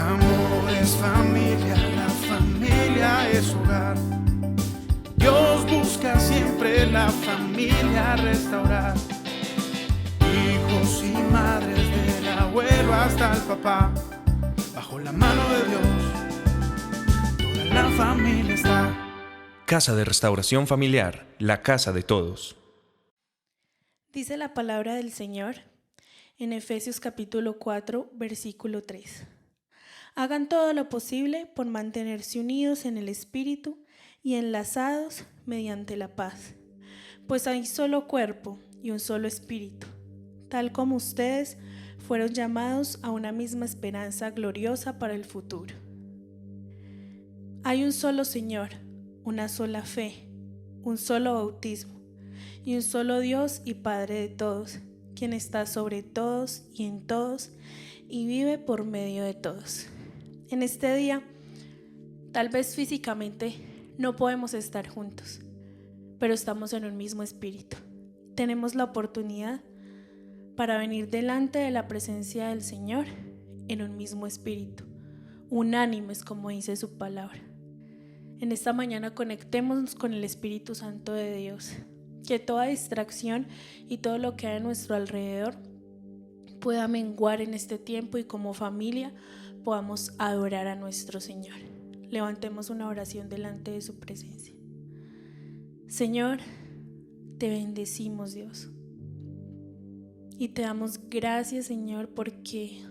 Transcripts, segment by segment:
Amor es familia, la familia es hogar. Dios busca siempre la familia restaurar. Hijos y madres, del abuelo hasta el papá, bajo la mano de Dios, toda la familia está. Casa de Restauración Familiar, la casa de todos. Dice la palabra del Señor en Efesios capítulo 4, versículo 3. Hagan todo lo posible por mantenerse unidos en el Espíritu y enlazados mediante la paz, pues hay solo cuerpo y un solo Espíritu, tal como ustedes fueron llamados a una misma esperanza gloriosa para el futuro. Hay un solo Señor, una sola fe, un solo bautismo y un solo Dios y Padre de todos, quien está sobre todos y en todos y vive por medio de todos. En este día, tal vez físicamente no podemos estar juntos, pero estamos en un mismo espíritu. Tenemos la oportunidad para venir delante de la presencia del Señor en un mismo espíritu, unánimes como dice su palabra. En esta mañana conectémonos con el Espíritu Santo de Dios, que toda distracción y todo lo que hay a nuestro alrededor pueda menguar en este tiempo y como familia podamos adorar a nuestro Señor. Levantemos una oración delante de su presencia. Señor, te bendecimos, Dios, y te damos gracias, Señor, porque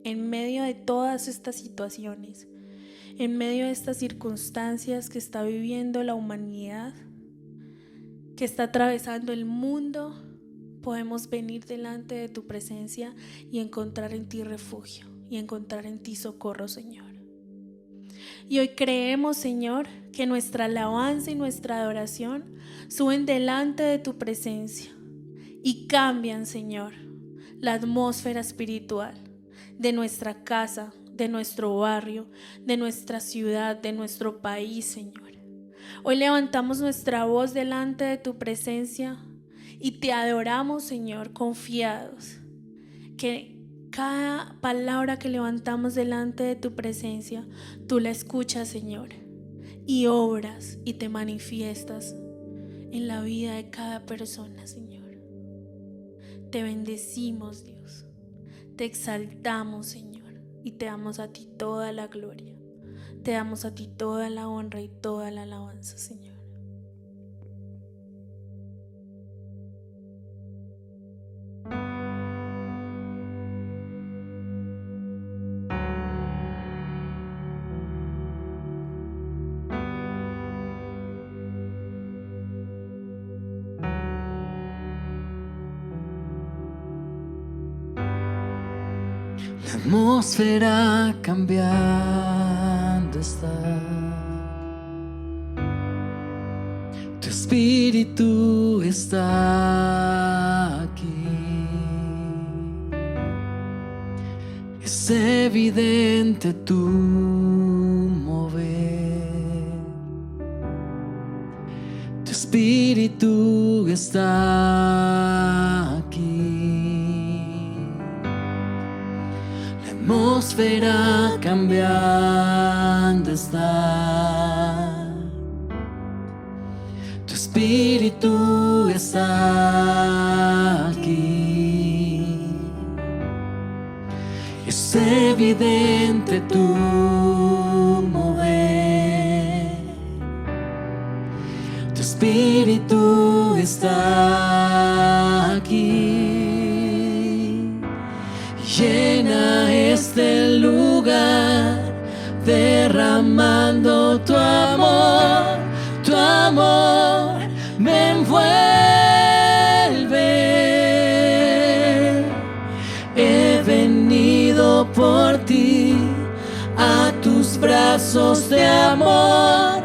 en medio de todas estas situaciones, en medio de estas circunstancias que está viviendo la humanidad, que está atravesando el mundo, podemos venir delante de tu presencia y encontrar en ti refugio y encontrar en ti socorro, Señor. Y hoy creemos, Señor, que nuestra alabanza y nuestra adoración suben delante de tu presencia y cambian, Señor, la atmósfera espiritual de nuestra casa, de nuestro barrio, de nuestra ciudad, de nuestro país, Señor. Hoy levantamos nuestra voz delante de tu presencia y te adoramos, Señor, confiados que cada palabra que levantamos delante de tu presencia, tú la escuchas, Señor, y obras y te manifiestas en la vida de cada persona, Señor. Te bendecimos, Dios, te exaltamos, Señor, y te damos a ti toda la gloria, te damos a ti toda la honra y toda la alabanza, Señor. La atmósfera cambiando está. Tu espíritu está aquí. Es evidente tu mover. Tu espíritu está aquí. La atmósfera cambiando está. Tu espíritu está aquí. Es evidente tu mover. Tu espíritu está aquí. Llena este lugar, derramando tu amor me envuelve. He venido por ti a tus brazos de amor,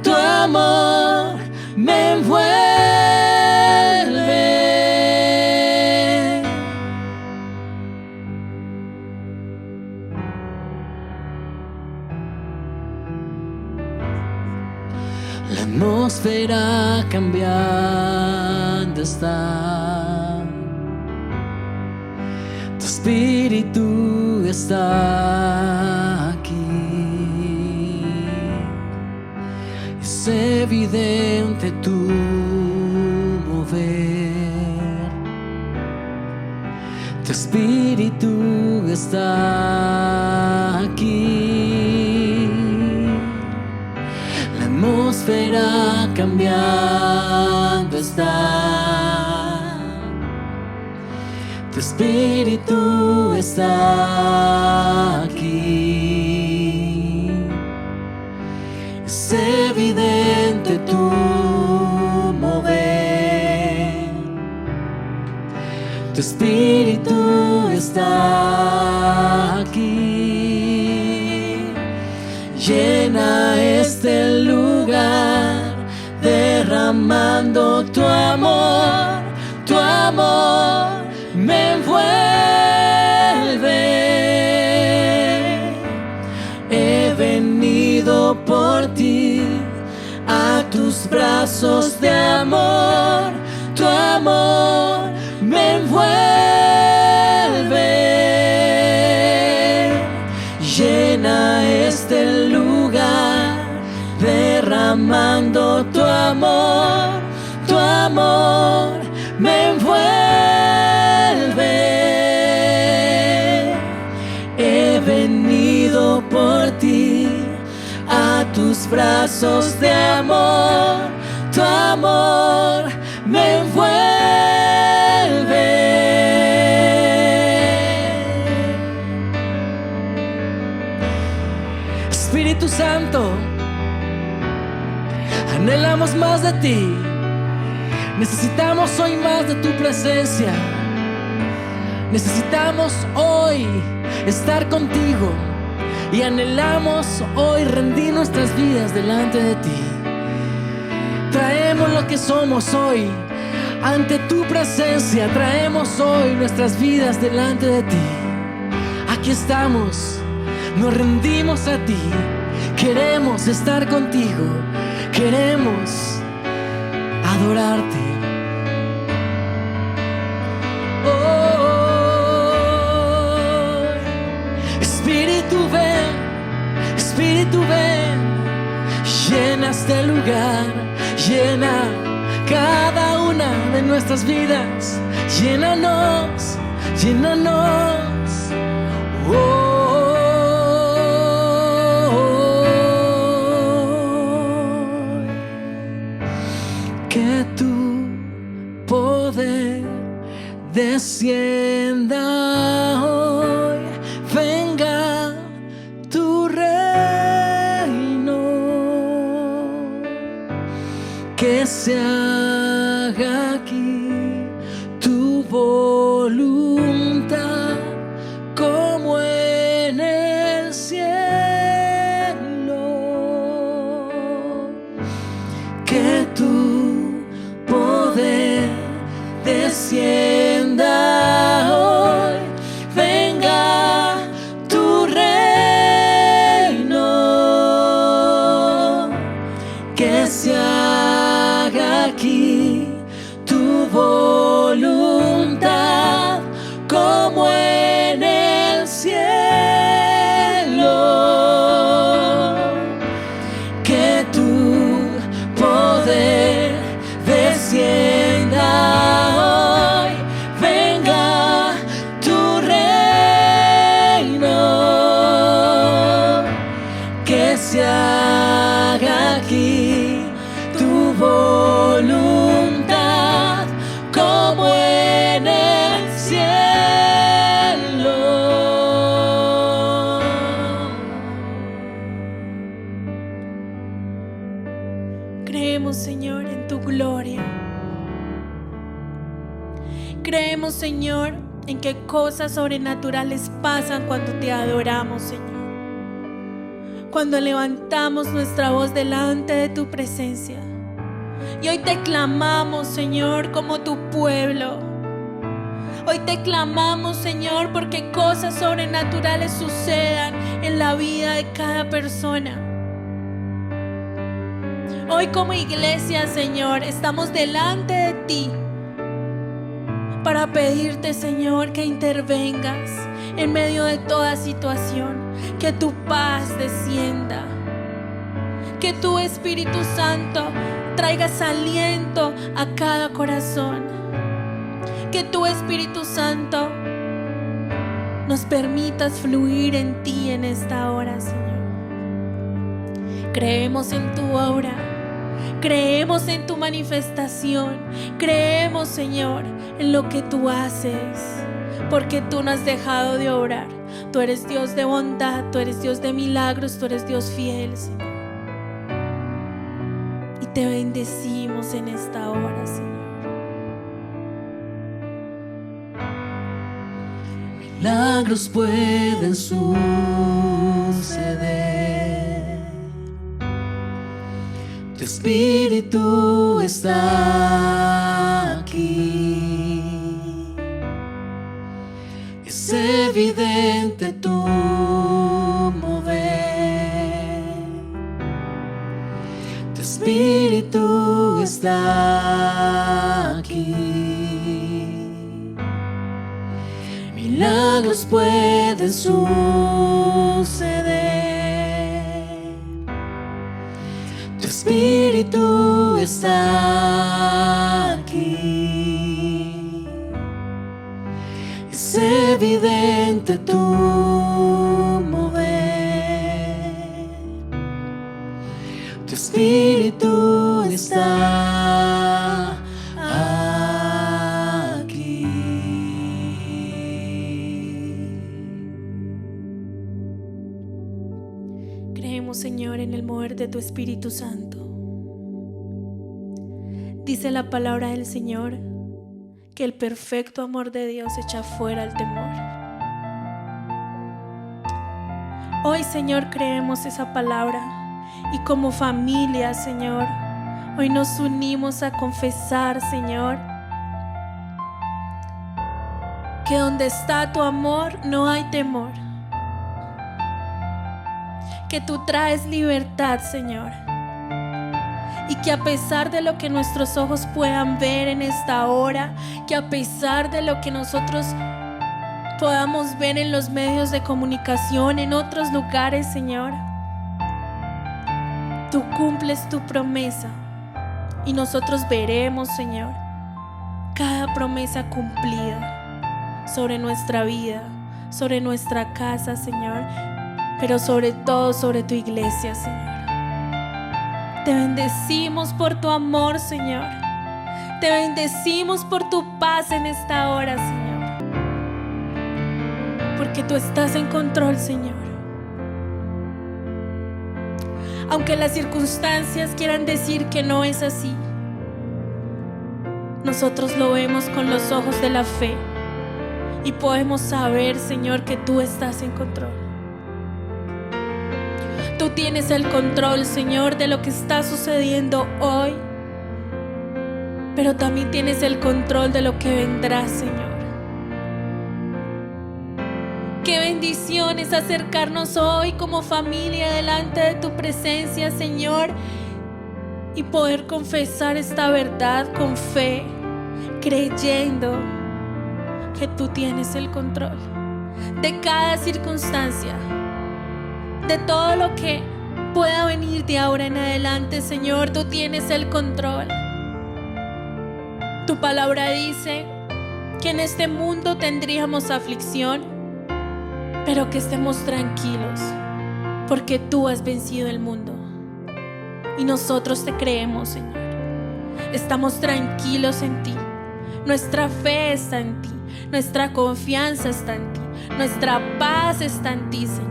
tu amor me envuelve. La atmósfera cambiando está. Tu espíritu está es evidente tu mover. Tu espíritu está aquí. La atmósfera cambiando está. Tu espíritu está aquí. Es evidente tu mover. Tu espíritu está aquí. Llena este lugar, derramando tu amor me envuelve. He venido por ti a tus brazos de amor, tu amor me envuelve. Llena este lugar, derramando tu amor me envuelve. He venido por ti a tus brazos de amor, tu amor me envuelve. Espíritu Santo, anhelamos más de ti. Necesitamos hoy más de tu presencia. Necesitamos hoy estar contigo y anhelamos hoy rendir nuestras vidas delante de ti. Traemos lo que somos hoy ante tu presencia. Traemos hoy nuestras vidas delante de ti. Aquí estamos, nos rendimos a ti. Queremos estar contigo. Queremos adorarte. Oh, Espíritu ven, llena este lugar, llena cada una de nuestras vidas, llénanos. Que tu poder descienda hoy, venga tu reino, que se haga aquí tu voluntad como en el cielo. Que tu poder descienda hoy, venga tu reino, que se haga aquí tu voluntad como en el cielo. Que tu poder descienda hoy, venga tu reino, que se haga aquí tu voluntad como en el cielo. Creemos, Señor, en tu gloria. Creemos, Señor, en que cosas sobrenaturales pasan cuando te adoramos, Señor. Cuando levantamos nuestra voz delante de tu presencia. Y hoy te clamamos, Señor, como tu pueblo. Hoy te clamamos, Señor, porque cosas sobrenaturales sucedan en la vida de cada persona. Hoy como iglesia, Señor, estamos delante de ti para pedirte, Señor, que intervengas en medio de toda situación, que tu paz descienda, Que tu Espíritu Santo traigas aliento a cada corazón. Que tu Espíritu Santo nos permitas fluir en ti en esta hora, Señor. Creemos en tu obra, creemos en tu manifestación, creemos, Señor, en lo que tú haces, porque tú no has dejado de obrar. Tú eres Dios de bondad, tú eres Dios de milagros, tú eres Dios fiel, Señor. Y te bendecimos en esta hora, Señor. Milagros pueden suceder. Tu Espíritu está aquí. Es evidente tu mover. Tu Espíritu está aquí. Milagros pueden suceder. Tu Espíritu está aquí. Es evidente tu mover. Tu Espíritu está aquí. Creemos, Señor, en el mover de tu Espíritu Santo. Dice la palabra del Señor que el perfecto amor de Dios echa fuera el temor. Hoy, Señor, creemos esa palabra y como familia, Señor, hoy nos unimos a confesar, Señor, que donde está tu amor no hay temor. Que tú traes libertad, Señor. Y que a pesar de lo que nuestros ojos puedan ver en esta hora, que a pesar de lo que nosotros podamos ver en los medios de comunicación, en otros lugares, Señor, tú cumples tu promesa y nosotros veremos, Señor, cada promesa cumplida sobre nuestra vida, sobre nuestra casa, Señor, pero sobre todo sobre tu iglesia, Señor. Te bendecimos por tu amor, Señor. Te bendecimos por tu paz en esta hora, Señor. Porque tú estás en control, Señor. Aunque las circunstancias quieran decir que no es así, nosotros lo vemos con los ojos de la fe y podemos saber, Señor, que tú estás en control. Tú tienes el control, Señor, de lo que está sucediendo hoy, pero también tienes el control de lo que vendrá, Señor. Qué bendición es acercarnos hoy como familia delante de tu presencia, Señor, y poder confesar esta verdad con fe, creyendo que tú tienes el control de cada circunstancia, de todo lo que pueda venir de ahora en adelante, Señor. Tú tienes el control. Tu palabra dice que en este mundo tendríamos aflicción, pero que estemos tranquilos, porque tú has vencido el mundo. Y nosotros te creemos, Señor. Estamos tranquilos en ti. Nuestra fe está en ti. Nuestra confianza está en ti. Nuestra paz está en ti, Señor.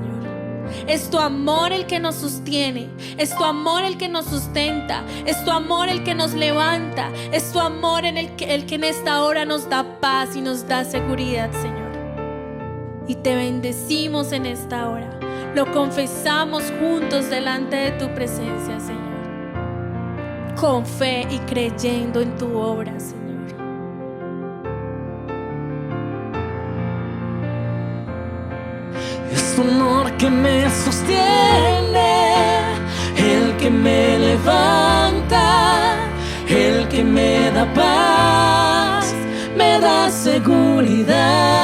Es tu amor el que nos sostiene, es tu amor el que nos sustenta, es tu amor el que nos levanta, es tu amor el que en esta hora nos da paz y nos da seguridad, Señor. Y te bendecimos en esta hora, lo confesamos juntos delante de tu presencia, Señor, con fe y creyendo en tu obra, Señor. Es tu amor que me sostiene, el que me levanta, el que me da paz, me da seguridad.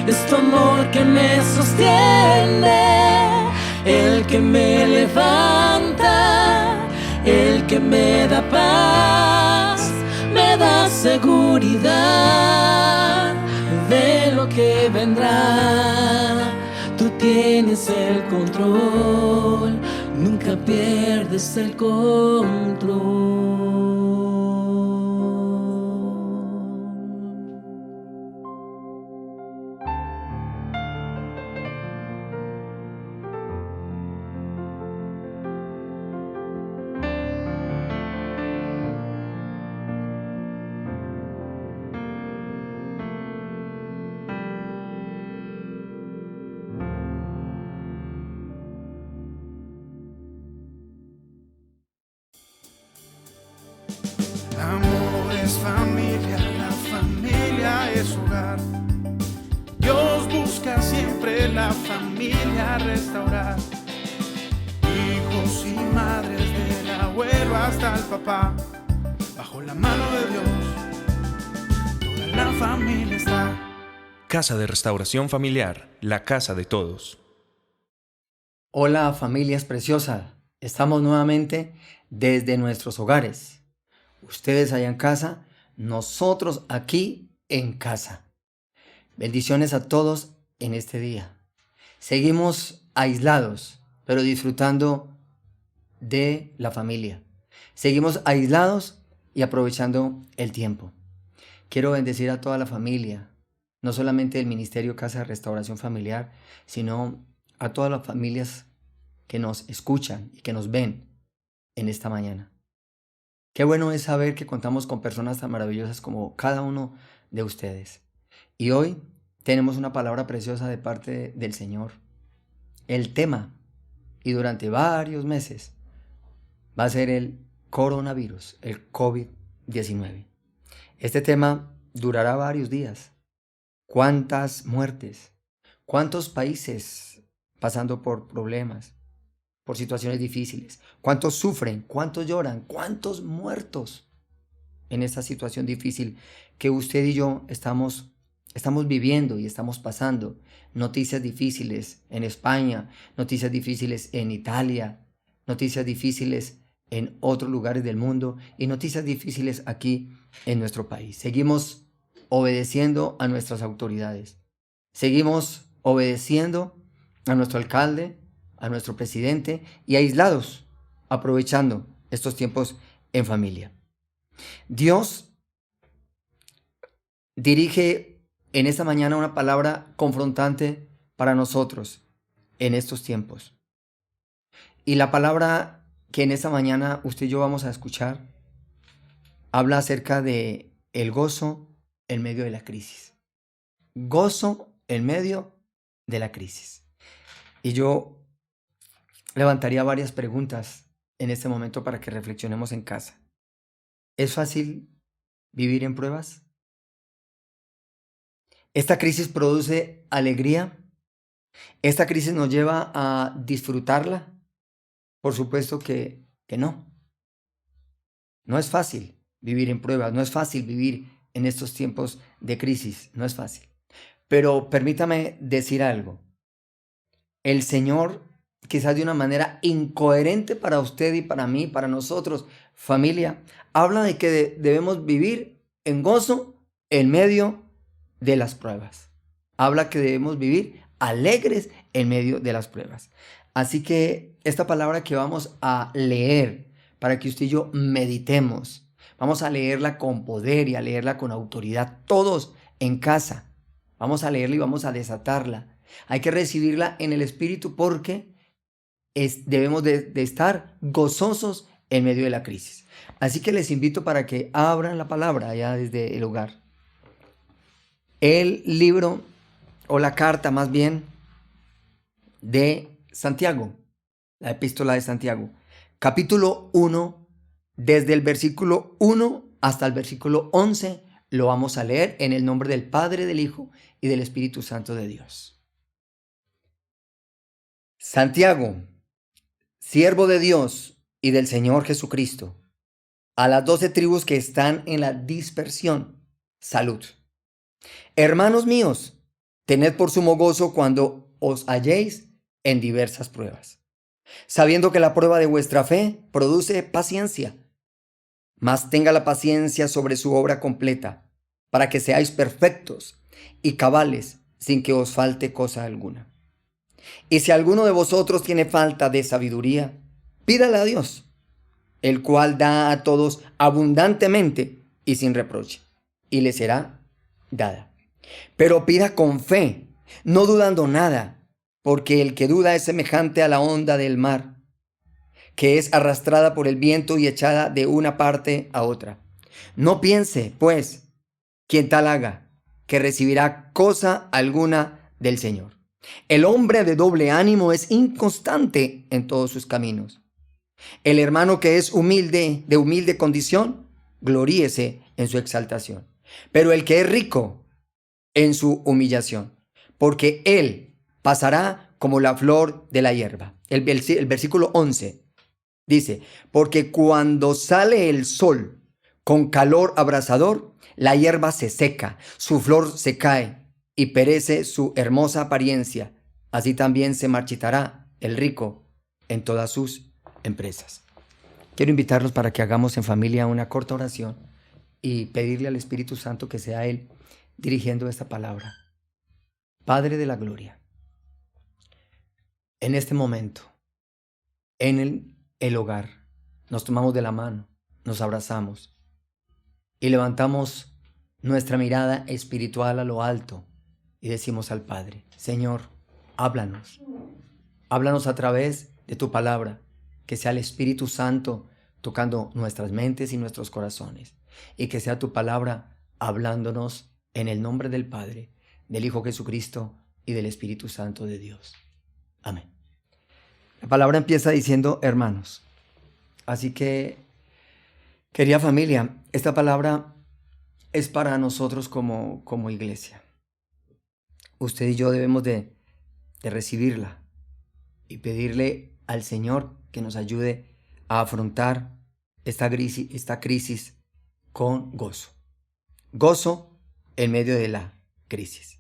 Es tu amor que me sostiene, el que me levanta, da paz, me da seguridad de lo que vendrá. Tú tienes el control, nunca pierdes el control. Amor es familia, la familia es hogar. Dios busca siempre la familia restaurar. Hijos y madres, del abuelo hasta el papá, bajo la mano de Dios, toda la familia está. Casa de Restauración Familiar, la casa de todos. Hola familias preciosas, estamos nuevamente desde nuestros hogares. Ustedes allá en casa, nosotros aquí en casa. Bendiciones a todos en este día. Seguimos aislados, pero disfrutando de la familia. Seguimos aislados y aprovechando el tiempo. Quiero bendecir a toda la familia, no solamente del Ministerio Casa de Restauración Familiar, sino a todas las familias que nos escuchan y que nos ven en esta mañana. Qué bueno es saber que contamos con personas tan maravillosas como cada uno de ustedes. Y hoy tenemos una palabra preciosa de parte del Señor. El tema, y durante varios meses, va a ser el coronavirus, el COVID-19. Este tema durará varios días. ¿Cuántas muertes? ¿Cuántos países pasando por problemas? Por situaciones difíciles? ¿Cuántos sufren? ¿Cuántos lloran? ¿Cuántos muertos en esta situación difícil que usted y yo estamos viviendo y estamos pasando? Noticias difíciles en España, noticias difíciles en Italia, noticias difíciles en otros lugares del mundo y noticias difíciles aquí en nuestro país. Seguimos obedeciendo a nuestras autoridades. Seguimos obedeciendo a nuestro alcalde, a nuestro presidente y aislados, aprovechando estos tiempos en familia. Dios dirige en esta mañana una palabra confrontante para nosotros en estos tiempos. Y la palabra que en esta mañana usted y yo vamos a escuchar habla acerca de el gozo en medio de la crisis. Gozo en medio de la crisis. Y yo levantaría varias preguntas en este momento para que reflexionemos en casa. ¿Es fácil vivir en pruebas? ¿Esta crisis produce alegría? ¿Esta crisis nos lleva a disfrutarla? Por supuesto que no. No es fácil vivir en pruebas, no es fácil vivir en estos tiempos de crisis, no es fácil. Pero permítame decir algo. El Señor, quizás de una manera incoherente para usted y para mí, para nosotros, familia, habla de que debemos vivir en gozo en medio de las pruebas. Habla que debemos vivir alegres en medio de las pruebas. Así que esta palabra que vamos a leer, para que usted y yo meditemos, vamos a leerla con poder y a leerla con autoridad, todos en casa. Vamos a leerla y vamos a desatarla. Hay que recibirla en el Espíritu porque debemos de estar gozosos en medio de la crisis. Así que les invito para que abran la palabra allá desde el hogar. El libro, o la carta más bien, de Santiago, la epístola de Santiago, capítulo 1, desde el versículo 1 hasta el versículo 11, lo vamos a leer en el nombre del Padre, del Hijo y del Espíritu Santo de Dios. Santiago, siervo de Dios y del Señor Jesucristo, a las 12 tribus que están en la dispersión, salud. Hermanos míos, tened por sumo gozo cuando os halléis en diversas pruebas, sabiendo que la prueba de vuestra fe produce paciencia. mas tenga la paciencia sobre su obra completa, para que seáis perfectos y cabales, sin que os falte cosa alguna. Y si alguno de vosotros tiene falta de sabiduría, pídala a Dios, el cual da a todos abundantemente y sin reproche, y le será dada. Pero pida con fe, no dudando nada, porque el que duda es semejante a la onda del mar, que es arrastrada por el viento y echada de una parte a otra. No piense, pues, quien tal haga, que recibirá cosa alguna del Señor. El hombre de doble ánimo es inconstante en todos sus caminos. El hermano que es humilde, de humilde condición, gloríese en su exaltación. Pero el que es rico, en su humillación, porque él pasará como la flor de la hierba. El versículo 11 dice, porque cuando sale el sol con calor abrasador, la hierba se seca, su flor se cae y perece su hermosa apariencia. Así también se marchitará el rico en todas sus empresas. Quiero invitarlos para que hagamos en familia una corta oración y pedirle al Espíritu Santo que sea Él dirigiendo esta palabra. Padre de la gloria, en este momento, en el hogar, nos tomamos de la mano, nos abrazamos y levantamos nuestra mirada espiritual a lo alto y decimos al Padre, Señor, háblanos. Háblanos a través de tu palabra, que sea el Espíritu Santo tocando nuestras mentes y nuestros corazones, y que sea tu palabra hablándonos en el nombre del Padre, del Hijo Jesucristo y del Espíritu Santo de Dios. Amén. La palabra empieza diciendo hermanos. Así que, querida familia, esta palabra es para nosotros como iglesia. Usted y yo debemos de recibirla y pedirle al Señor que nos ayude a afrontar esta crisis con gozo. Gozo en medio de la crisis.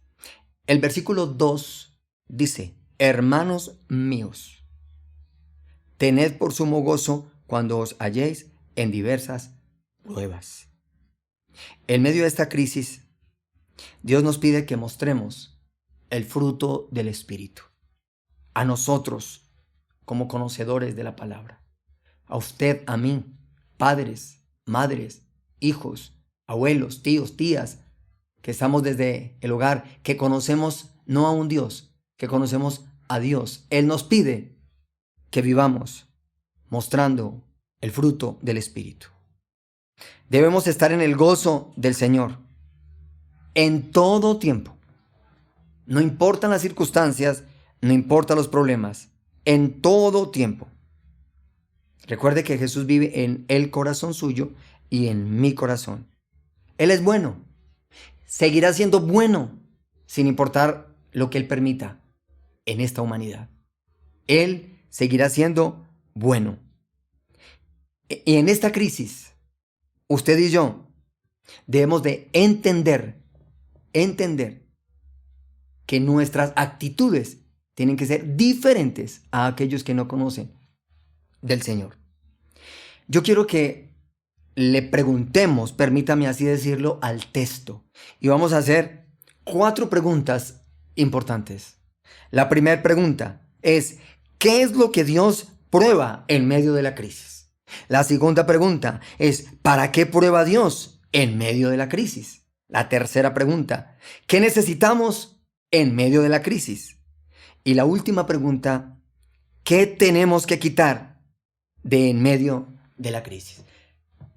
El versículo 2 dice, hermanos míos, tened por sumo gozo cuando os halléis en diversas pruebas. En medio de esta crisis, Dios nos pide que mostremos el fruto del Espíritu. A nosotros, como conocedores de la palabra. A usted, a mí, padres, madres, hijos, abuelos, tíos, tías, que estamos desde el hogar, que conocemos no a un Dios, que conocemos a Dios. Él nos pide que vivamos mostrando el fruto del Espíritu. Debemos estar en el gozo del Señor en todo tiempo. No importan las circunstancias, no importan los problemas, en todo tiempo. Recuerde que Jesús vive en el corazón suyo y en mi corazón. Él es bueno. Seguirá siendo bueno sin importar lo que Él permita en esta humanidad. Él seguirá siendo bueno. Y en esta crisis, usted y yo debemos de entender que nuestras actitudes tienen que ser diferentes a aquellos que no conocen del Señor. Yo quiero que le preguntemos, permítame así decirlo, al texto. Y vamos a hacer 4 preguntas importantes. La primera pregunta es, ¿qué es lo que Dios prueba en medio de la crisis? La segunda pregunta es, ¿para qué prueba Dios en medio de la crisis? La tercera pregunta, ¿qué necesitamos en medio de la crisis? Y la última pregunta, ¿qué tenemos que quitar de en medio de la crisis?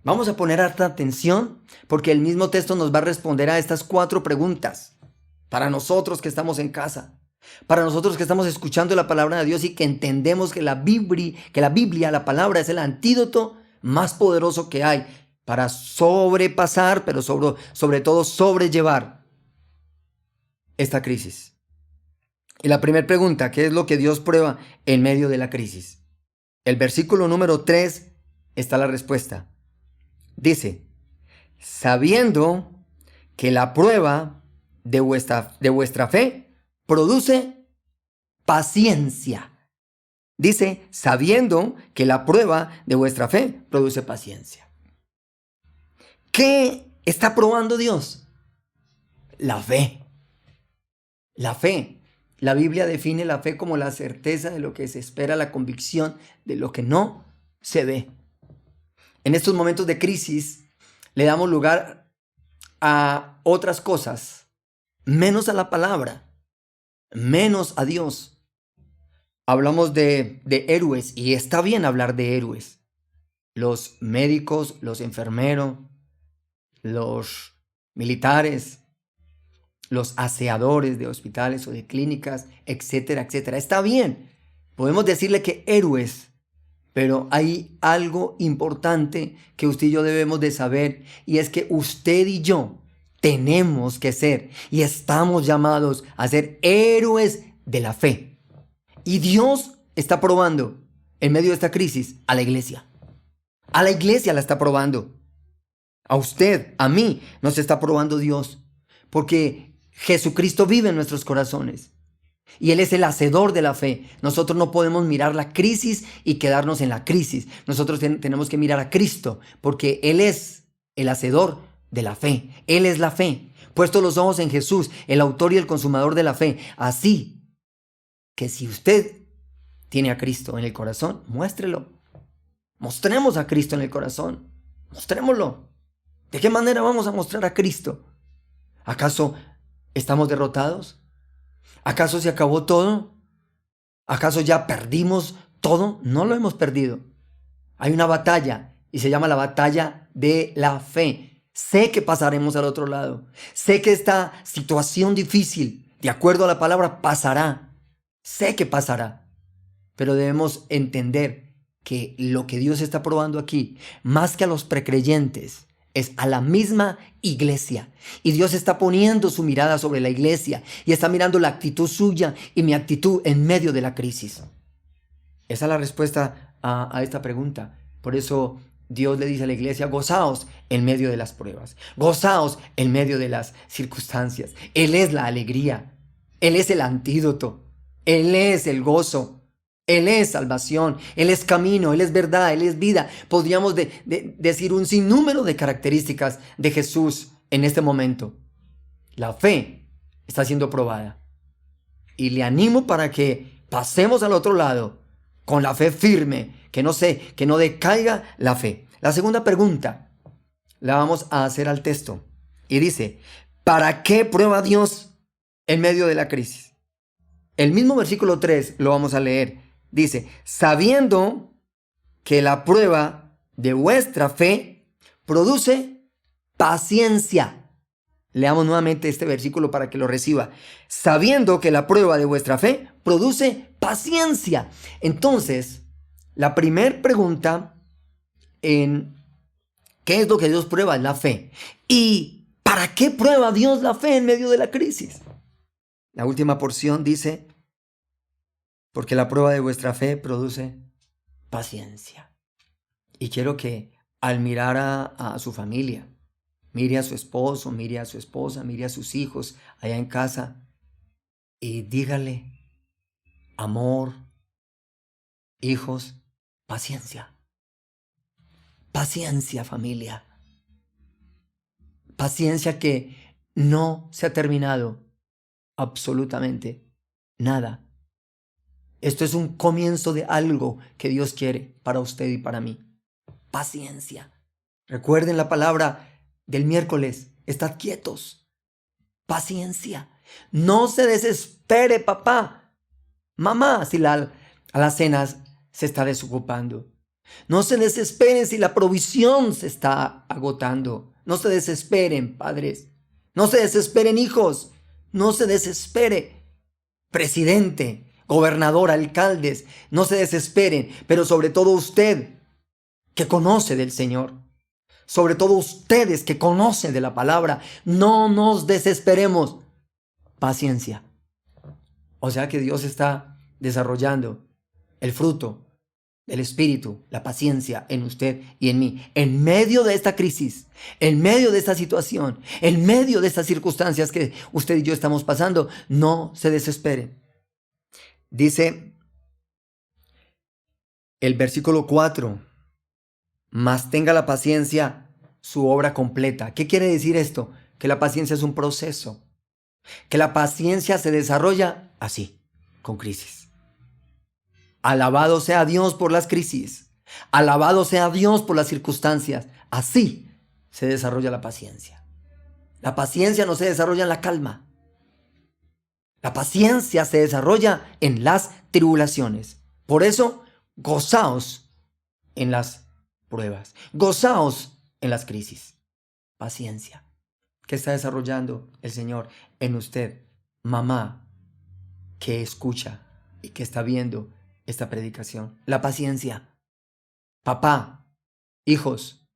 Vamos a poner harta atención porque el mismo texto nos va a responder a estas 4 preguntas. Para nosotros que estamos en casa, para nosotros que estamos escuchando la palabra de Dios y que entendemos que la Biblia, la palabra, es el antídoto más poderoso que hay para sobrepasar, pero sobre todo sobrellevar esta crisis. Y la primera pregunta, ¿qué es lo que Dios prueba en medio de la crisis? El versículo número 3 está la respuesta. Dice, sabiendo que la prueba de vuestra fe produce paciencia. Dice, sabiendo que la prueba de vuestra fe produce paciencia. ¿Qué está probando Dios? La fe. La fe. La Biblia define la fe como la certeza de lo que se espera, la convicción de lo que no se ve. En estos momentos de crisis le damos lugar a otras cosas, menos a la palabra, menos a Dios. Hablamos de héroes y está bien hablar de héroes. Los médicos, los enfermeros, los militares, los aseadores de hospitales o de clínicas, etcétera, etcétera. Está bien, podemos decirle que héroes, pero hay algo importante que usted y yo debemos de saber, y es que usted y yo tenemos que ser y estamos llamados a ser héroes de la fe. Y Dios está probando en medio de esta crisis a la iglesia. A la iglesia la está probando. A usted, a mí, nos está probando Dios. Porque Jesucristo vive en nuestros corazones. Y Él es el hacedor de la fe. Nosotros no podemos mirar la crisis y quedarnos en la crisis. Nosotros tenemos que mirar a Cristo, porque Él es el hacedor de la fe. Él es la fe. Puesto los ojos en Jesús, el autor y el consumador de la fe. Así que si usted tiene a Cristo en el corazón, muéstrelo. Mostremos a Cristo en el corazón. Mostrémoslo. ¿De qué manera vamos a mostrar a Cristo? ¿Acaso estamos derrotados? ¿Acaso se acabó todo? ¿Acaso ya perdimos todo? No lo hemos perdido. Hay una batalla y se llama la batalla de la fe. Sé que pasaremos al otro lado. Sé que esta situación difícil, de acuerdo a la palabra, pasará. Sé que pasará. Pero debemos entender que lo que Dios está probando aquí, más que a los precreyentes, es a la misma iglesia. Y Dios está poniendo su mirada sobre la iglesia y está mirando la actitud suya y mi actitud en medio de la crisis. Esa es la respuesta a esta pregunta. Por eso Dios le dice a la iglesia: gozaos en medio de las pruebas, gozaos en medio de las circunstancias. Él es la alegría, Él es el antídoto, Él es el gozo. Él es salvación, Él es camino, Él es verdad, Él es vida. Podríamos decir un sinnúmero de características de Jesús en este momento. La fe está siendo probada. Y le animo para que pasemos al otro lado con la fe firme, que no decaiga la fe. La segunda pregunta la vamos a hacer al texto. Y dice: ¿para qué prueba Dios en medio de la crisis? El mismo versículo 3 lo vamos a leer. Dice: sabiendo que la prueba de vuestra fe produce paciencia. Leamos nuevamente este versículo para que lo reciba. Sabiendo que la prueba de vuestra fe produce paciencia. Entonces, la primera pregunta en ¿qué es lo que Dios prueba? Es la fe. ¿Y para qué prueba Dios la fe en medio de la crisis? La última porción dice: porque la prueba de vuestra fe produce paciencia. Y quiero que al mirar a su familia, mire a su esposo, mire a su esposa, mire a sus hijos allá en casa y dígale: amor, hijos, paciencia. Paciencia, familia. Paciencia, que no se ha terminado absolutamente nada. Esto es un comienzo de algo que Dios quiere para usted y para mí. Paciencia. Recuerden la palabra del miércoles: estad quietos. Paciencia. No se desespere, papá, mamá, si a las cenas se está desocupando. No se desesperen si la provisión se está agotando. No se desesperen, padres. No se desesperen, hijos. No se desespere, presidente, gobernador, alcaldes. No se desesperen, pero sobre todo usted, que conoce del Señor. Sobre todo ustedes que conocen de la palabra. No nos desesperemos. Paciencia. O sea que Dios está desarrollando el fruto del Espíritu, la paciencia en usted y en mí. En medio de esta crisis, en medio de esta situación, en medio de estas circunstancias que usted y yo estamos pasando, no se desespere. Dice el versículo 4: mas tenga la paciencia su obra completa. ¿Qué quiere decir esto? Que la paciencia es un proceso. Que la paciencia se desarrolla así, con crisis. Alabado sea Dios por las crisis. Alabado sea Dios por las circunstancias. Así se desarrolla la paciencia. La paciencia no se desarrolla en la calma. La paciencia se desarrolla en las tribulaciones. Por eso, gozaos en las pruebas. Gozaos en las crisis. Paciencia. ¿Qué está desarrollando el Señor en usted, mamá, que escucha y que está viendo esta predicación? La paciencia. Papá, hijos,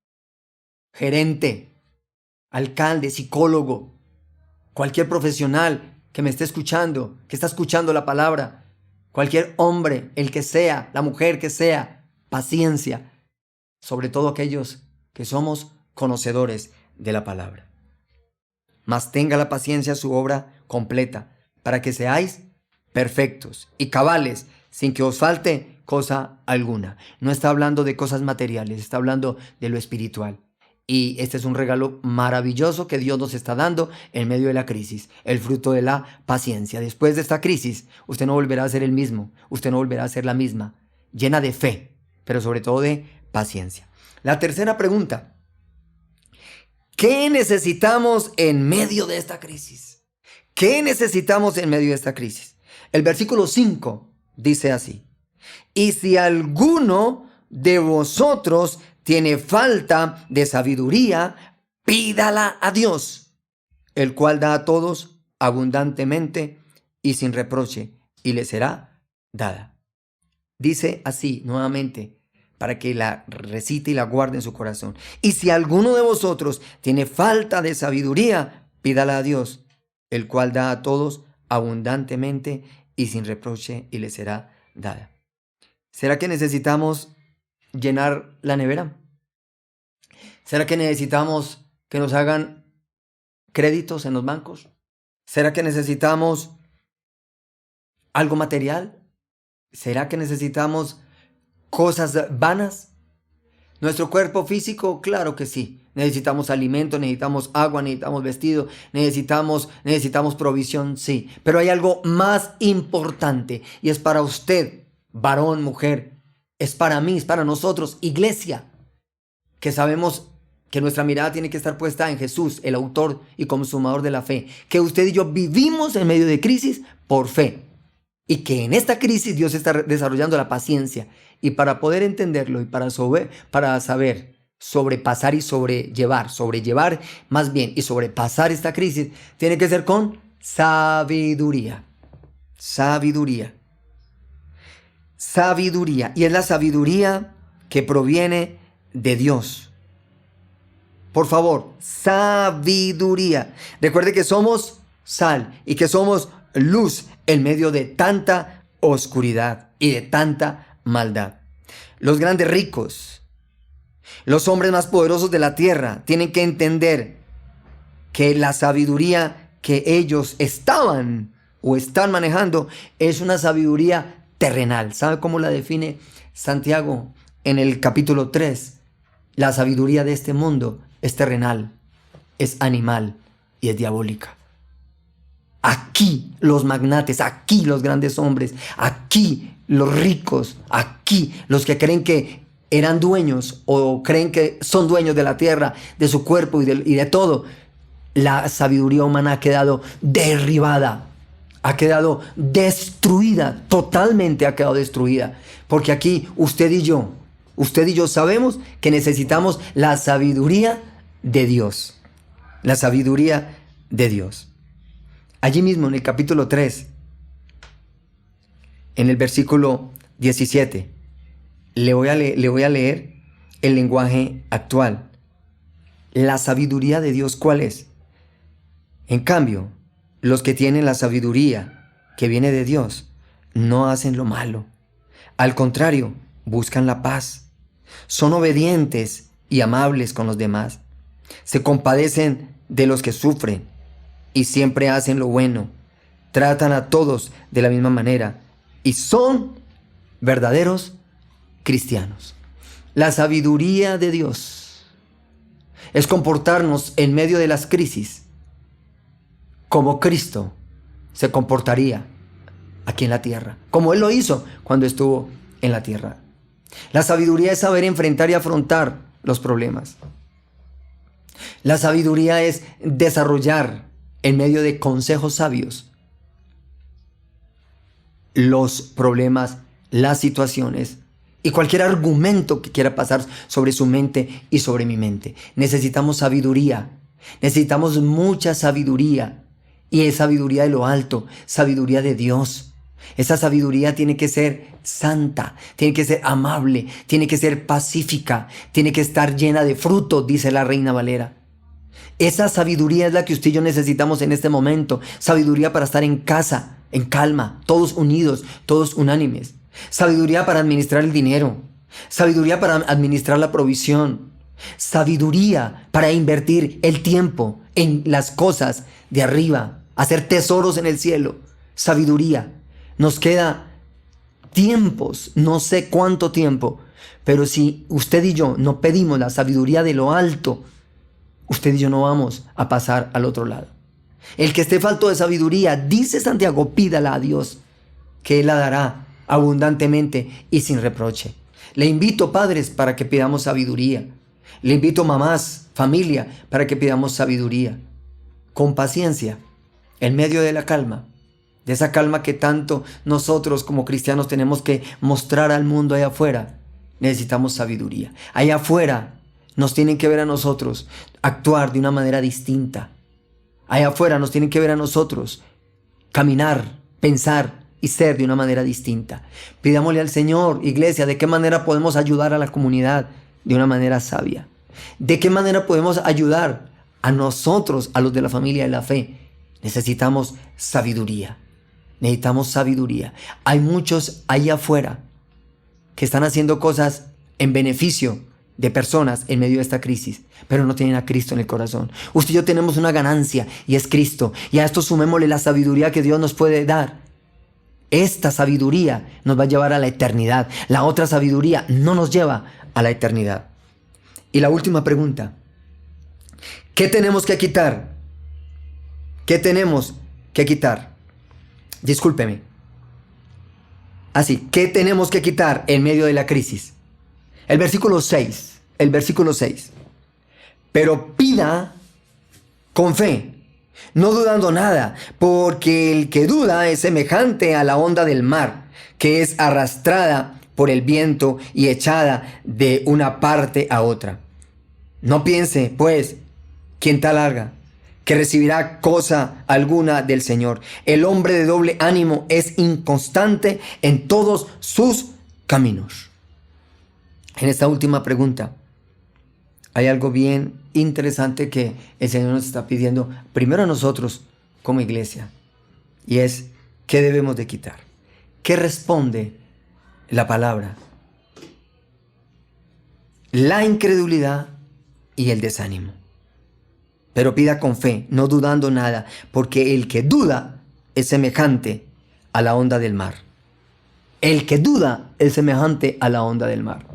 gerente, alcalde, psicólogo, cualquier profesional que me esté escuchando, que está escuchando la palabra, cualquier hombre, el que sea, la mujer que sea, paciencia, sobre todo aquellos que somos conocedores de la palabra. Mas tenga la paciencia su obra completa, para que seáis perfectos y cabales, sin que os falte cosa alguna. No está hablando de cosas materiales, está hablando de lo espiritual. Y este es un regalo maravilloso que Dios nos está dando en medio de la crisis, el fruto de la paciencia. Después de esta crisis, usted no volverá a ser el mismo, usted no volverá a ser la misma, llena de fe, pero sobre todo de paciencia. La tercera pregunta: ¿qué necesitamos en medio de esta crisis? ¿Qué necesitamos en medio de esta crisis? El versículo 5 dice así: y si alguno de vosotros tiene falta de sabiduría, pídala a Dios, el cual da a todos abundantemente y sin reproche, y le será dada. Dice así nuevamente, para que la recite y la guarde en su corazón. Y si alguno de vosotros tiene falta de sabiduría, pídala a Dios, el cual da a todos abundantemente y sin reproche, y le será dada. ¿Será que necesitamos llenar la nevera? ¿Será que necesitamos que nos hagan créditos en los bancos? ¿Será que necesitamos algo material? ¿Será que necesitamos cosas vanas? Nuestro cuerpo físico, claro que sí. Necesitamos alimento, necesitamos agua, necesitamos vestido, necesitamos provisión, sí. Pero hay algo más importante, y es para usted, varón, mujer, es para mí, es para nosotros, iglesia, que sabemos que nuestra mirada tiene que estar puesta en Jesús, el autor y consumador de la fe. Que usted y yo vivimos en medio de crisis por fe. Y que en esta crisis Dios está desarrollando la paciencia. Y para poder entenderlo y para saber sobrepasar y sobrellevar más bien y sobrepasar esta crisis, tiene que ser con sabiduría. Sabiduría. Sabiduría. Y es la sabiduría que proviene de Dios. Por favor, sabiduría. Recuerde que somos sal y que somos luz en medio de tanta oscuridad y de tanta maldad. Los grandes ricos, los hombres más poderosos de la tierra tienen que entender que la sabiduría que ellos estaban o están manejando es una sabiduría terrenal. ¿Sabe cómo la define Santiago en el capítulo 3? La sabiduría de este mundo es terrenal, es animal y es diabólica. Aquí los magnates, aquí los grandes hombres, aquí los ricos, aquí los que creen que eran dueños o creen que son dueños de la tierra, de su cuerpo y de todo. La sabiduría humana ha quedado derribada, ha quedado destruida, totalmente ha quedado destruida. Porque aquí usted y yo sabemos que necesitamos la sabiduría de Dios. La sabiduría de Dios. Allí mismo en el capítulo 3, en el versículo 17, le voy a leer el lenguaje actual. La sabiduría de Dios, ¿cuál es? En cambio, los que tienen la sabiduría que viene de Dios no hacen lo malo. Al contrario, buscan la paz. Son obedientes y amables con los demás. Se compadecen de los que sufren y siempre hacen lo bueno. Tratan a todos de la misma manera y son verdaderos cristianos. La sabiduría de Dios es comportarnos en medio de las crisis como Cristo se comportaría aquí en la tierra, como Él lo hizo cuando estuvo en la tierra. La sabiduría es saber enfrentar y afrontar los problemas. La sabiduría es desarrollar en medio de consejos sabios los problemas, las situaciones y cualquier argumento que quiera pasar sobre su mente y sobre mi mente. Necesitamos sabiduría, necesitamos mucha sabiduría, y es sabiduría de lo alto, sabiduría de Dios. Esa sabiduría tiene que ser santa, tiene que ser amable, tiene que ser pacífica, tiene que estar llena de fruto, dice la Reina Valera. Esa sabiduría es la que usted y yo necesitamos en este momento. Sabiduría para estar en casa, en calma, todos unidos, todos unánimes. Sabiduría para administrar el dinero. Sabiduría para administrar la provisión. Sabiduría para invertir el tiempo en las cosas de arriba, hacer tesoros en el cielo. Sabiduría. Nos queda tiempos, no sé cuánto tiempo, pero si usted y yo no pedimos la sabiduría de lo alto, usted y yo no vamos a pasar al otro lado. El que esté falto de sabiduría, dice Santiago, pídala a Dios, que Él la dará abundantemente y sin reproche. Le invito, padres, para que pidamos sabiduría. Le invito, mamás, familia, para que pidamos sabiduría. Con paciencia, en medio de la calma, de esa calma que tanto nosotros como cristianos tenemos que mostrar al mundo allá afuera. Necesitamos sabiduría. Allá afuera nos tienen que ver a nosotros actuar de una manera distinta. Allá afuera nos tienen que ver a nosotros caminar, pensar y ser de una manera distinta. Pidámosle al Señor, iglesia, de qué manera podemos ayudar a la comunidad de una manera sabia. De qué manera podemos ayudar a nosotros, a los de la familia de la fe. Necesitamos sabiduría. Necesitamos sabiduría. Hay muchos allá afuera que están haciendo cosas en beneficio de personas en medio de esta crisis, pero no tienen a Cristo en el corazón. Usted y yo tenemos una ganancia y es Cristo. Y a esto sumémosle la sabiduría que Dios nos puede dar. Esta sabiduría nos va a llevar a la eternidad. La otra sabiduría no nos lleva a la eternidad. Y la última pregunta. ¿Qué tenemos que quitar? ¿Qué tenemos que quitar? Discúlpeme. Así, ¿qué tenemos que quitar en medio de la crisis? El versículo 6. Pero pida con fe, no dudando nada, porque el que duda es semejante a la onda del mar, que es arrastrada por el viento y echada de una parte a otra. No piense, pues, quien tal haga, que recibirá cosa alguna del Señor. El hombre de doble ánimo es inconstante en todos sus caminos. En esta última pregunta hay algo bien interesante que el Señor nos está pidiendo, primero a nosotros como iglesia, y es, ¿qué debemos de quitar? ¿Qué responde la palabra? La incredulidad y el desánimo. Pero pida con fe, no dudando nada, porque el que duda es semejante a la onda del mar. El que duda es semejante a la onda del mar.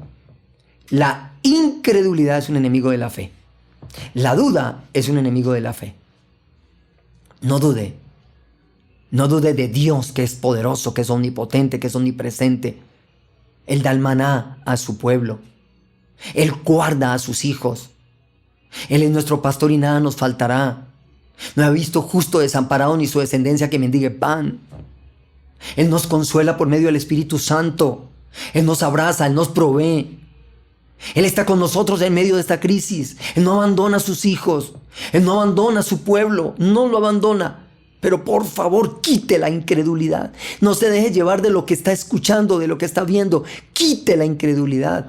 La incredulidad es un enemigo de la fe. La duda es un enemigo de la fe. No dude. No dude de Dios, que es poderoso, que es omnipotente, que es omnipresente. Él da el maná a su pueblo. Él guarda a sus hijos. Él es nuestro pastor y nada nos faltará. No ha visto justo desamparado ni su descendencia que mendigue pan. Él nos consuela por medio del Espíritu Santo. Él nos abraza, Él nos provee. Él está con nosotros en medio de esta crisis. Él no abandona a sus hijos. Él no abandona a su pueblo. No lo abandona. Pero por favor, quite la incredulidad. No se deje llevar de lo que está escuchando, de lo que está viendo. Quite la incredulidad.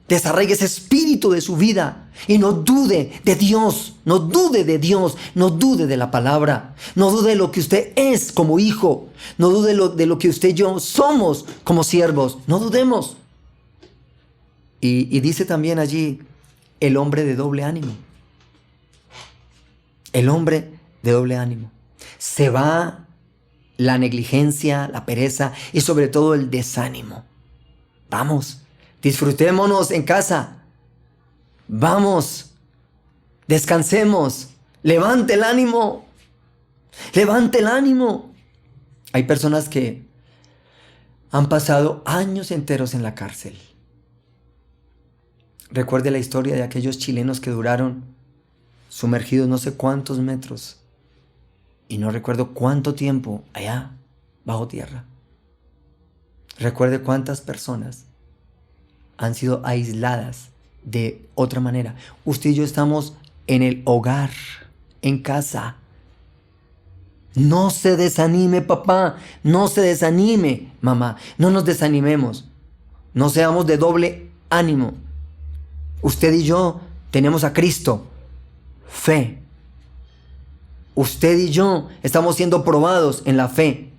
Desarraigue ese espíritu de su vida y no dude de Dios, no dude de Dios, no dude de la palabra, no dude de lo que usted es como hijo, no dude de lo que usted y yo somos como siervos, no dudemos. Y dice también allí el hombre de doble ánimo. El hombre de doble ánimo. Se va la negligencia, la pereza y sobre todo el desánimo. Vamos. Disfrutémonos en casa. Vamos. Descansemos. Levante el ánimo. Levante el ánimo. Hay personas que han pasado años enteros en la cárcel. Recuerde la historia de aquellos chilenos que duraron sumergidos no sé cuántos metros y no recuerdo cuánto tiempo allá bajo tierra. Recuerde cuántas personas han sido aisladas de otra manera. Usted y yo estamos en el hogar, en casa. No se desanime, papá. No se desanime, mamá. No nos desanimemos. No seamos de doble ánimo. Usted y yo tenemos a Cristo. Fe. Usted y yo estamos siendo probados en la fe.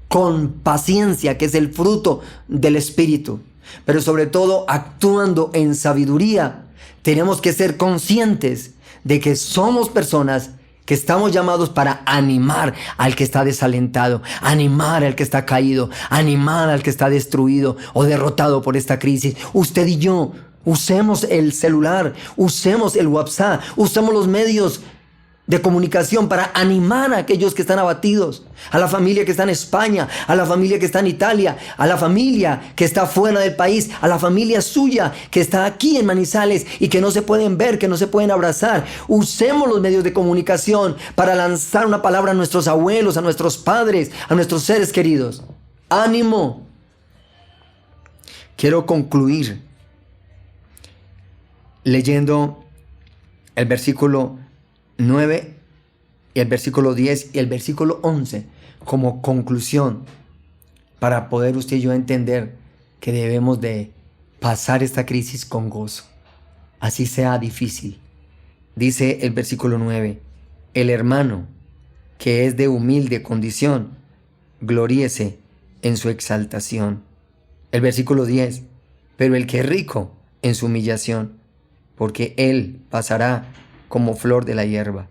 Con paciencia, que es el fruto del Espíritu. Pero sobre todo actuando en sabiduría. Tenemos que ser conscientes de que somos personas que estamos llamados para animar al que está desalentado, animar al que está caído, animar al que está destruido o derrotado por esta crisis. Usted y yo usemos el celular, usemos el WhatsApp, usemos los medios de comunicación para animar a aquellos que están abatidos, a la familia que está en España, a la familia que está en Italia, a la familia que está fuera del país, a la familia suya que está aquí en Manizales y que no se pueden ver, que no se pueden abrazar. Usemos los medios de comunicación para lanzar una palabra a nuestros abuelos, a nuestros padres, a nuestros seres queridos. ¡Ánimo! Quiero concluir leyendo el versículo 9 y el versículo 10 y el versículo 11 como conclusión para poder usted y yo entender que debemos de pasar esta crisis con gozo, así sea difícil. Dice el versículo 9: el hermano que es de humilde condición, gloríese en su exaltación. El versículo 10: pero el que es rico en su humillación, porque él pasará como flor de la hierba.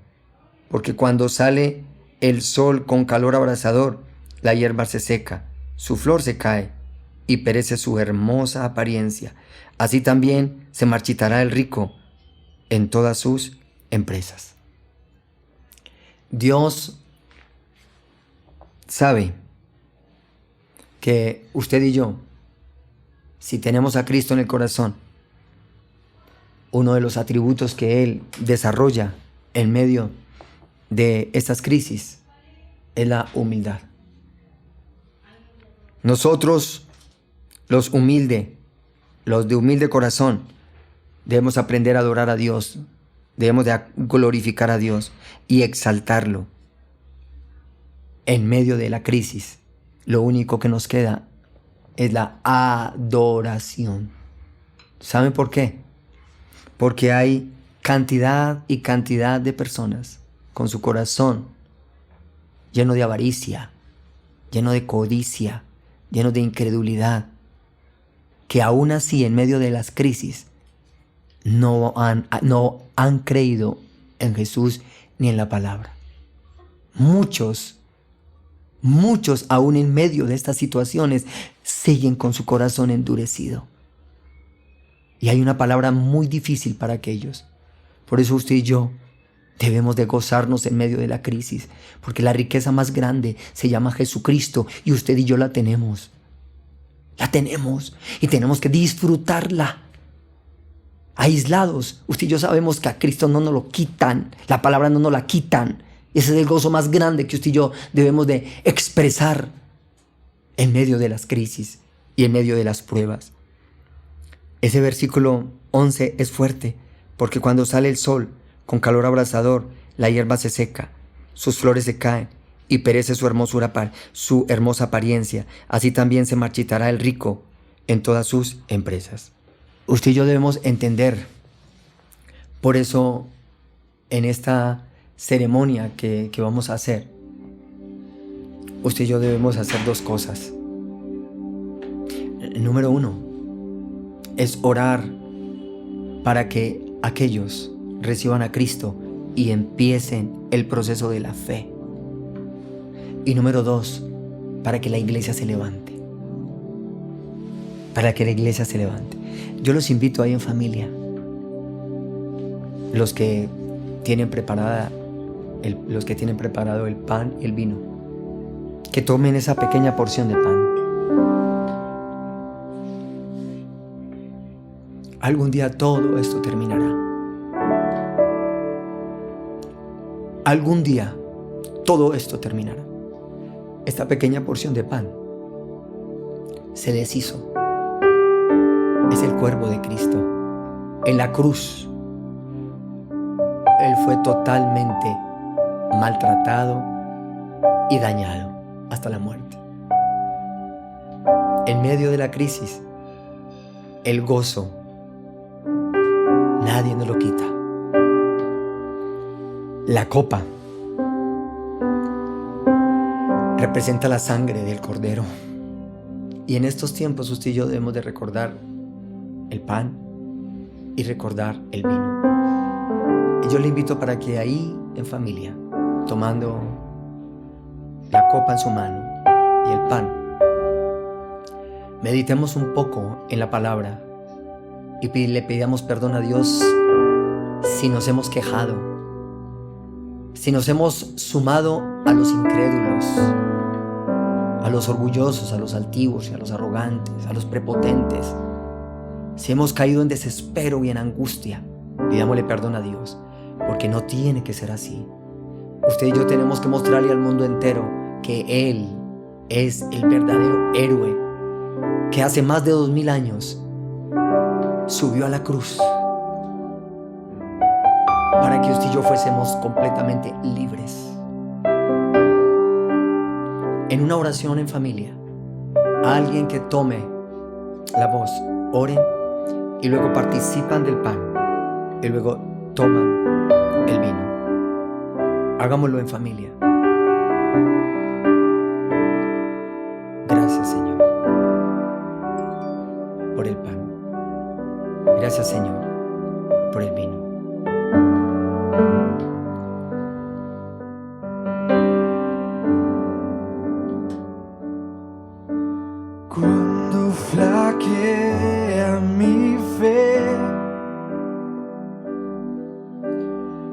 Porque cuando sale el sol con calor abrasador, la hierba se seca, su flor se cae y perece su hermosa apariencia. Así también se marchitará el rico en todas sus empresas. Dios sabe que usted y yo, si tenemos a Cristo en el corazón, uno de los atributos que Él desarrolla en medio de estas crisis es la humildad. Nosotros, los de humilde corazón, debemos aprender a adorar a Dios, debemos de glorificar a Dios y exaltarlo. En medio de la crisis, lo único que nos queda es la adoración. ¿Saben por qué? Porque hay cantidad y cantidad de personas con su corazón lleno de avaricia, lleno de codicia, lleno de incredulidad, que aún así en medio de las crisis no han creído en Jesús ni en la palabra. Muchos aún en medio de estas situaciones siguen con su corazón endurecido. Y hay una palabra muy difícil para aquellos. Por eso usted y yo debemos de gozarnos en medio de la crisis, porque la riqueza más grande se llama Jesucristo y usted y yo la tenemos. La tenemos y tenemos que disfrutarla. Aislados, usted y yo sabemos que a Cristo no nos lo quitan, la palabra no nos la quitan. Ese es el gozo más grande que usted y yo debemos de expresar en medio de las crisis y en medio de las pruebas. Ese versículo 11 es fuerte, porque cuando sale el sol con calor abrasador, la hierba se seca, sus flores se caen y perece su hermosa apariencia. Así también se marchitará el rico en todas sus empresas. Usted y yo debemos entender. Por eso, en esta ceremonia que vamos a hacer, usted y yo debemos hacer dos cosas. Número 1 es orar para que aquellos reciban a Cristo y empiecen el proceso de la fe. Y número 2, para que la iglesia se levante. Para que la iglesia se levante. Yo los invito ahí en familia, los que tienen los que tienen preparado el pan y el vino, que tomen esa pequeña porción de pan. Algún día todo esto terminará. Algún día todo esto terminará. Esta pequeña porción de pan se deshizo. Es el cuerpo de Cristo. En la cruz, Él fue totalmente maltratado y dañado hasta la muerte. En medio de la crisis, el gozo, nadie nos lo quita. La copa representa la sangre del Cordero. Y en estos tiempos usted y yo debemos de recordar el pan y recordar el vino. Y yo le invito para que ahí en familia, tomando la copa en su mano y el pan, meditemos un poco en la palabra y le pidamos perdón a Dios si nos hemos quejado, si nos hemos sumado a los incrédulos, a los orgullosos, a los altivos y a los arrogantes, a los prepotentes. Si hemos caído en desespero y en angustia, pidámosle perdón a Dios, porque no tiene que ser así. Usted y yo tenemos que mostrarle al mundo entero que Él es el verdadero héroe, que hace más de 2000 años subió a la cruz para que usted y yo fuésemos completamente libres. En una oración en familia, alguien que tome la voz, oren y luego participan del pan y luego toman el vino. Hagámoslo en familia. Gracias, Señor, por el pan. Gracias, Señor, por el vino. Cuando flaquea mi fe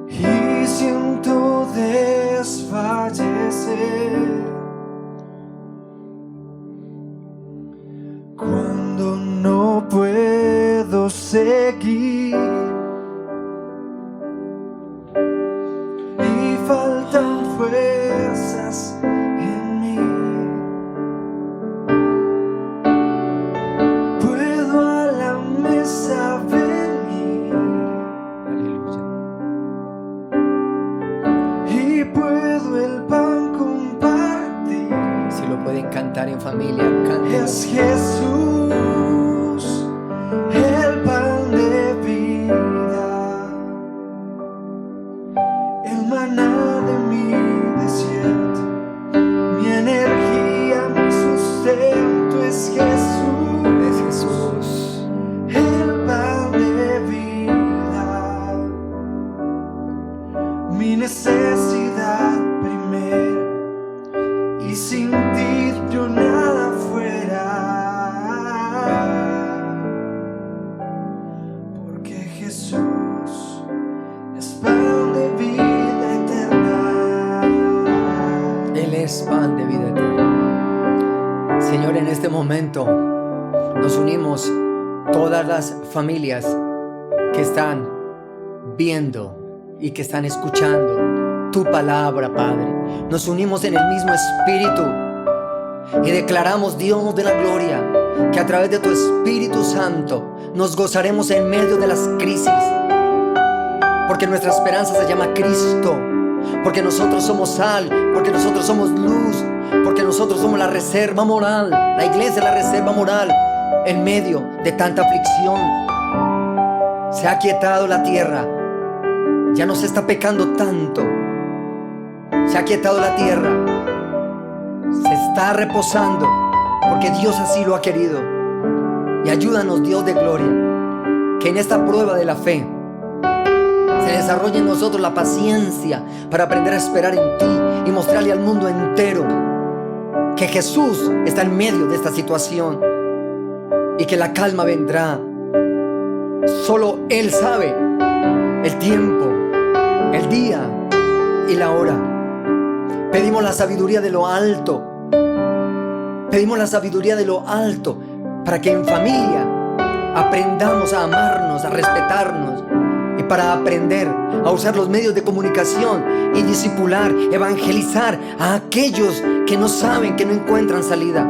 y siento desfallecer, cuando no puedo seguir y faltan fuerzas en mí, puedo a la mesa venir. Aleluya. Y puedo el pan compartir. Si lo pueden cantar en familia, canten. Es Jesús, el pan de vida, el maná de mi desierto, mi energía, mi sustento. Es Jesús, Es Jesús. el pan de vida, mi necesidad primera, y sin ti yo nada fuera, porque Jesús es pan de vida eterna. Él es pan de vida eterna. Señor, en este momento nos unimos todas las familias que están viendo y que están escuchando tu palabra, Padre. Nos unimos en el mismo espíritu y declaramos, Dios de la gloria, que a través de tu Espíritu Santo nos gozaremos en medio de las crisis, porque nuestra esperanza se llama Cristo, porque nosotros somos sal, porque nosotros somos luz, porque nosotros somos la reserva moral. La iglesia es la reserva moral en medio de tanta aflicción. Se ha aquietado la tierra, ya no se está pecando tanto. Se ha aquietado la tierra, se está reposando, porque Dios así lo ha querido. Y ayúdanos, Dios de gloria, que en esta prueba de la fe se desarrolle en nosotros la paciencia para aprender a esperar en ti y mostrarle al mundo entero que Jesús está en medio de esta situación y que la calma vendrá. Solo Él sabe el tiempo el día y la hora. Pedimos la sabiduría de lo alto. Pedimos la sabiduría de lo alto para que en familia aprendamos a amarnos, a respetarnos, y para aprender a usar los medios de comunicación y discipular, evangelizar a aquellos que no saben, que no encuentran salida.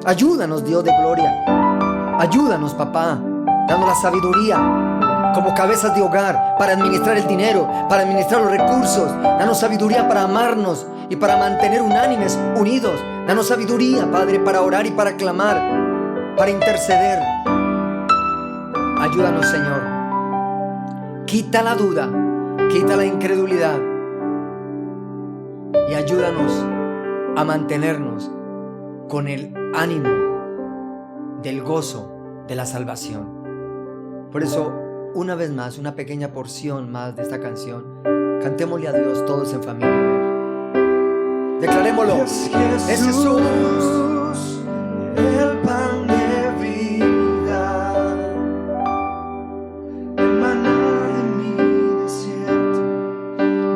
Ayúdanos, Dios de gloria. Ayúdanos, papá, dando la sabiduría como cabezas de hogar para administrar el dinero, para administrar los recursos. Danos sabiduría para amarnos y para mantener unánimes, unidos. Danos sabiduría, Padre, para orar y para clamar, para interceder. Ayúdanos, Señor. Quita la duda, quita la incredulidad y ayúdanos a mantenernos con el ánimo del gozo de la salvación. Por eso, una vez más, una pequeña porción más de esta canción, cantémosle a Dios todos en familia. Declarémoslo. Es Jesús, el pan de vida, el maná de mi desierto,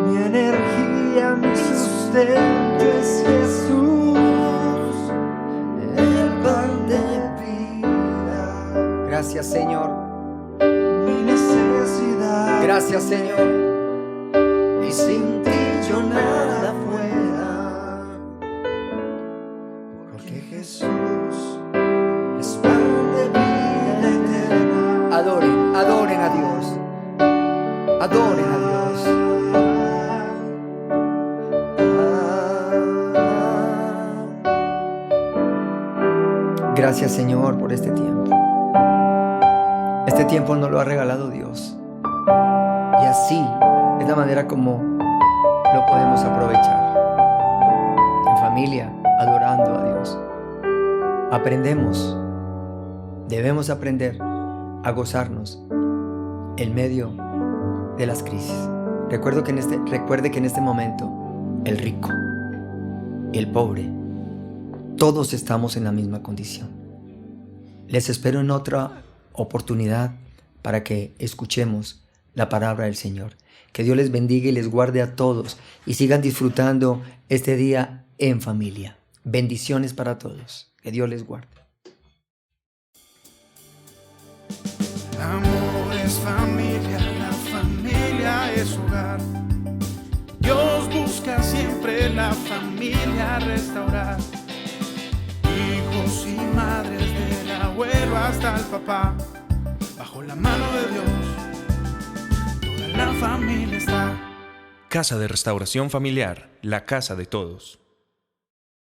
mi energía, mi sustento es Jesús, el pan de vida. Gracias, Señor. Mi necesidad. Gracias, Señor. Y sin ti yo nada fuera, porque Jesús es pan de vida eterna. Adoren, adoren a Dios. Adoren a Dios. Gracias, Señor, por este tiempo. Este tiempo nos lo ha regalado Dios. Y así es la manera como lo podemos aprovechar. En familia, adorando a Dios. Aprendemos, debemos aprender a gozarnos en medio de las crisis. Recuerde que en este momento, el rico y el pobre, todos estamos en la misma condición. Les espero en otra oportunidad para que escuchemos la palabra del Señor. Que Dios les bendiga y les guarde a todos y sigan disfrutando este día en familia. Bendiciones para todos. Que Dios les guarde. Amor es familia, la familia es hogar. Dios busca siempre la familia restaurar. Hijos y madres, del abuelo hasta el papá, bajo la mano de Dios, toda la familia está. Casa de Restauración Familiar, la casa de todos.